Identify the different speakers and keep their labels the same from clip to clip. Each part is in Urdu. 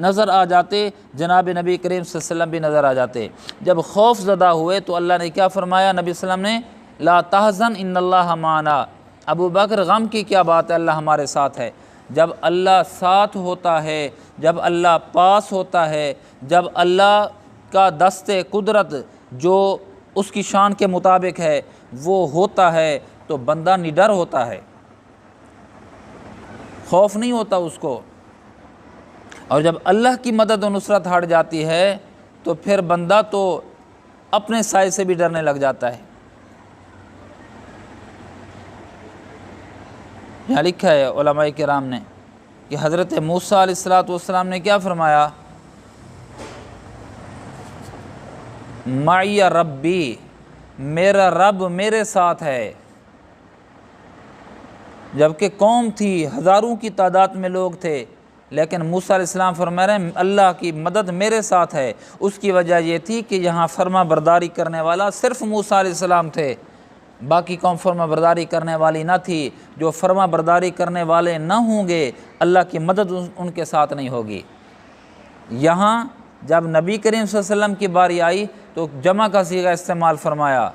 Speaker 1: نظر آ جاتے، جناب نبی کریم صلی اللہ علیہ وسلم بھی نظر آ جاتے۔ جب خوف زدہ ہوئے تو اللہ نے کیا فرمایا؟ نبی صلی اللہ علیہ وسلم نے لا تحزن ان اللہ معنا، ابو بکر غم کی کیا بات ہے، اللہ ہمارے ساتھ ہے۔ جب اللہ ساتھ ہوتا ہے، جب اللہ پاس ہوتا ہے، جب اللہ کا دست قدرت جو اس کی شان کے مطابق ہے وہ ہوتا ہے تو بندہ نڈر ہوتا ہے، خوف نہیں ہوتا اس کو۔ اور جب اللہ کی مدد و نصرت ہٹ جاتی ہے تو پھر بندہ تو اپنے سائے سے بھی ڈرنے لگ جاتا ہے۔ یہاں لکھا ہے علماء کرام نے کہ حضرت موسیٰ علیہ السلام نے کیا فرمایا؟ معی ربی، میرا رب میرے ساتھ ہے۔ جبکہ قوم تھی، ہزاروں کی تعداد میں لوگ تھے، لیکن موسیٰ علیہ السلام فرما رہے ہیں اللہ کی مدد میرے ساتھ ہے۔ اس کی وجہ یہ تھی کہ یہاں فرما برداری کرنے والا صرف موسیٰ علیہ السلام تھے، باقی قوم فرما برداری کرنے والی نہ تھی۔ جو فرما برداری کرنے والے نہ ہوں گے اللہ کی مدد ان کے ساتھ نہیں ہوگی۔ یہاں جب نبی کریم صلی اللہ علیہ وسلم کی باری آئی تو جمع کا صیغہ استعمال فرمایا،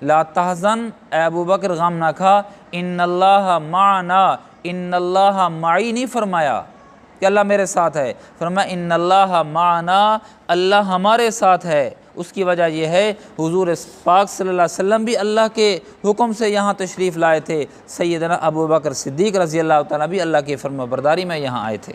Speaker 1: لا تحزن، اے ابو بکر غم نہ کھا، ان اللہ معنا، ان اللہ معی نہیں فرمایا کہ اللہ میرے ساتھ ہے، فرمایا ان اللہ معنا، اللہ ہمارے ساتھ ہے۔ اس کی وجہ یہ ہے حضور پاک صلی اللہ علیہ وسلم بھی اللہ کے حکم سے یہاں تشریف لائے تھے، سیدنا ابو بکر صدیق رضی اللہ تعالیٰ بھی اللہ کی فرما برداری میں یہاں آئے تھے۔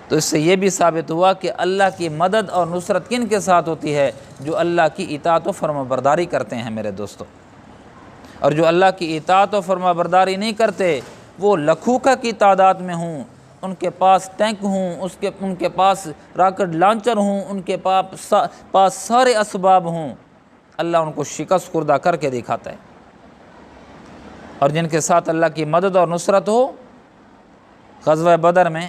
Speaker 1: تو اس سے یہ بھی ثابت ہوا کہ اللہ کی مدد اور نصرت کن کے ساتھ ہوتی ہے؟ جو اللہ کی اطاعت و فرما برداری کرتے ہیں میرے دوستو۔ اور جو اللہ کی اطاعت و فرما برداری نہیں کرتے، وہ لکھوکا کی تعداد میں ہوں، ان کے پاس ٹینک ہوں، ان کے پاس راکٹ لانچر ہوں، ان کے پاس سارے اسباب ہوں، اللہ ان کو شکست خوردہ کر کے دکھاتا ہے۔ اور جن کے ساتھ اللہ کی مدد اور نصرت ہو، غزوہ بدر میں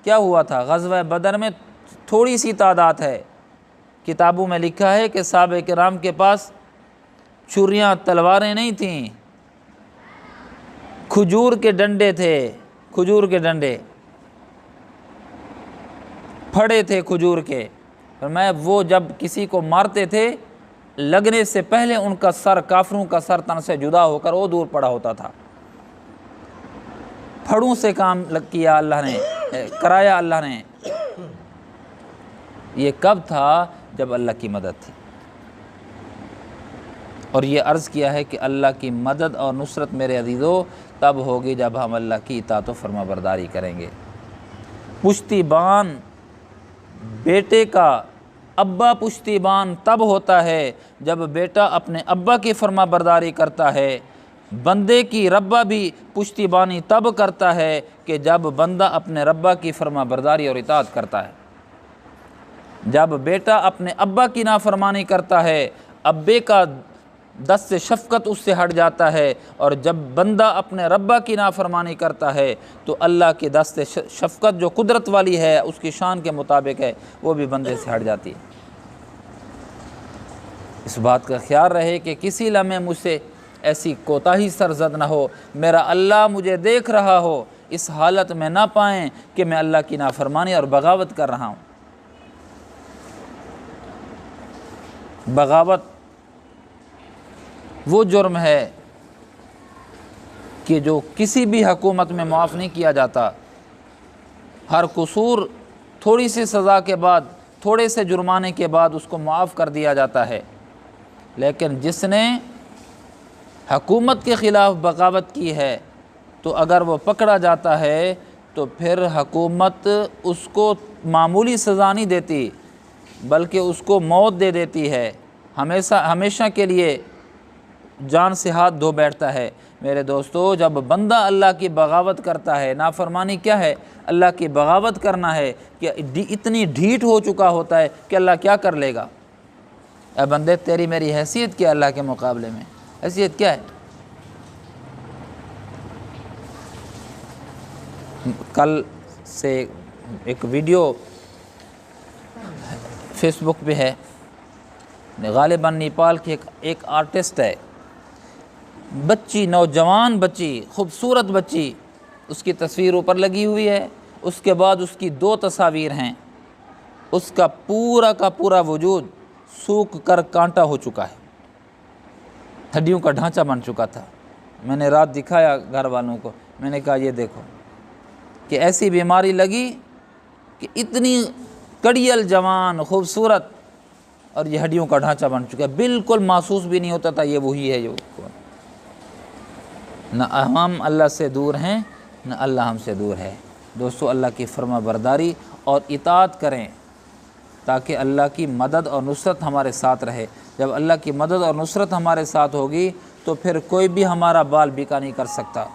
Speaker 1: کیا ہوا تھا؟ غزوہ بدر میں تھوڑی سی تعداد ہے، کتابوں میں لکھا ہے کہ صحابہ کرام کے پاس چھریاں تلواریں نہیں تھیں، کھجور کے ڈنڈے تھے، کھجور کے ڈنڈے پھڑے تھے کھجور کے۔ فرمایا وہ جب کسی کو مارتے تھے لگنے سے پہلے ان کا سر، کافروں کا سر تن سے جدا ہو کر وہ دور پڑا ہوتا تھا۔ پھڑوں سے کام کیا اللہ نے، کرایا اللہ نے۔ یہ کب تھا؟ جب اللہ کی مدد تھی۔ اور یہ عرض کیا ہے کہ اللہ کی مدد اور نصرت میرے عزیزو تب ہوگی جب ہم اللہ کی اطاعت و فرما برداری کریں گے۔ پشتیبان بیٹے کا، ابا پشتیبان تب ہوتا ہے جب بیٹا اپنے ابا کی فرما برداری کرتا ہے۔ بندے کی ربا بھی پشتیبانی تب کرتا ہے کہ جب بندہ اپنے ربا کی فرما برداری اور اطاعت کرتا ہے۔ جب بیٹا اپنے ابا کی نافرمانی کرتا ہے، ابے کا دست شفقت اس سے ہٹ جاتا ہے، اور جب بندہ اپنے ربا کی نافرمانی کرتا ہے تو اللہ کی دست شفقت جو قدرت والی ہے، اس کی شان کے مطابق ہے، وہ بھی بندے سے ہٹ جاتی ہے۔ اس بات کا خیال رہے کہ کسی لمحے مجھ سے ایسی کوتاہی سرزد نہ ہو، میرا اللہ مجھے دیکھ رہا ہو، اس حالت میں نہ پائیں کہ میں اللہ کی نافرمانی اور بغاوت کر رہا ہوں۔ بغاوت وہ جرم ہے کہ جو کسی بھی حکومت میں معاف نہیں کیا جاتا۔ ہر قصور تھوڑی سی سزا کے بعد، تھوڑے سے جرمانے کے بعد اس کو معاف کر دیا جاتا ہے، لیکن جس نے حکومت کے خلاف بغاوت کی ہے تو اگر وہ پکڑا جاتا ہے تو پھر حکومت اس کو معمولی سزا نہیں دیتی بلکہ اس کو موت دے دیتی ہے، ہمیشہ کے لیے جان سے ہاتھ دھو بیٹھتا ہے۔ میرے دوستو، جب بندہ اللہ کی بغاوت کرتا ہے، نافرمانی کیا ہے؟ اللہ کی بغاوت کرنا ہے کہ اتنی ڈھیٹ ہو چکا ہوتا ہے کہ اللہ کیا کر لے گا۔ اے بندے، تیری میری حیثیت کیا اللہ کے مقابلے میں؟ حیثیت کیا ہے؟ کل سے ایک ویڈیو فیس بک پہ ہے، غالباً نیپال کی ایک آرٹسٹ ہے، بچی، نوجوان بچی، خوبصورت بچی، اس کی تصویر اوپر لگی ہوئی ہے اس کے بعد اس کی 2 تصاویر ہیں، اس کا پورا وجود سوکھ کر کانٹا ہو چکا ہے، ہڈیوں کا ڈھانچہ بن چکا تھا۔ میں نے رات دکھایا گھر والوں کو، میں نے کہا یہ دیکھو کہ ایسی بیماری لگی کہ اتنی کڑیل جوان خوبصورت، اور یہ ہڈیوں کا ڈھانچہ بن چکا ہے، بالکل محسوس بھی نہیں ہوتا تھا یہ وہی ہے جو۔ نہ ہم اللہ سے دور ہیں، نہ اللہ ہم سے دور ہے۔ دوستو، اللہ کی فرما برداری اور اطاعت کریں تاکہ اللہ کی مدد اور نصرت ہمارے ساتھ رہے۔ جب اللہ کی مدد اور نصرت ہمارے ساتھ ہوگی تو پھر کوئی بھی ہمارا بال بیکا نہیں کر سکتا۔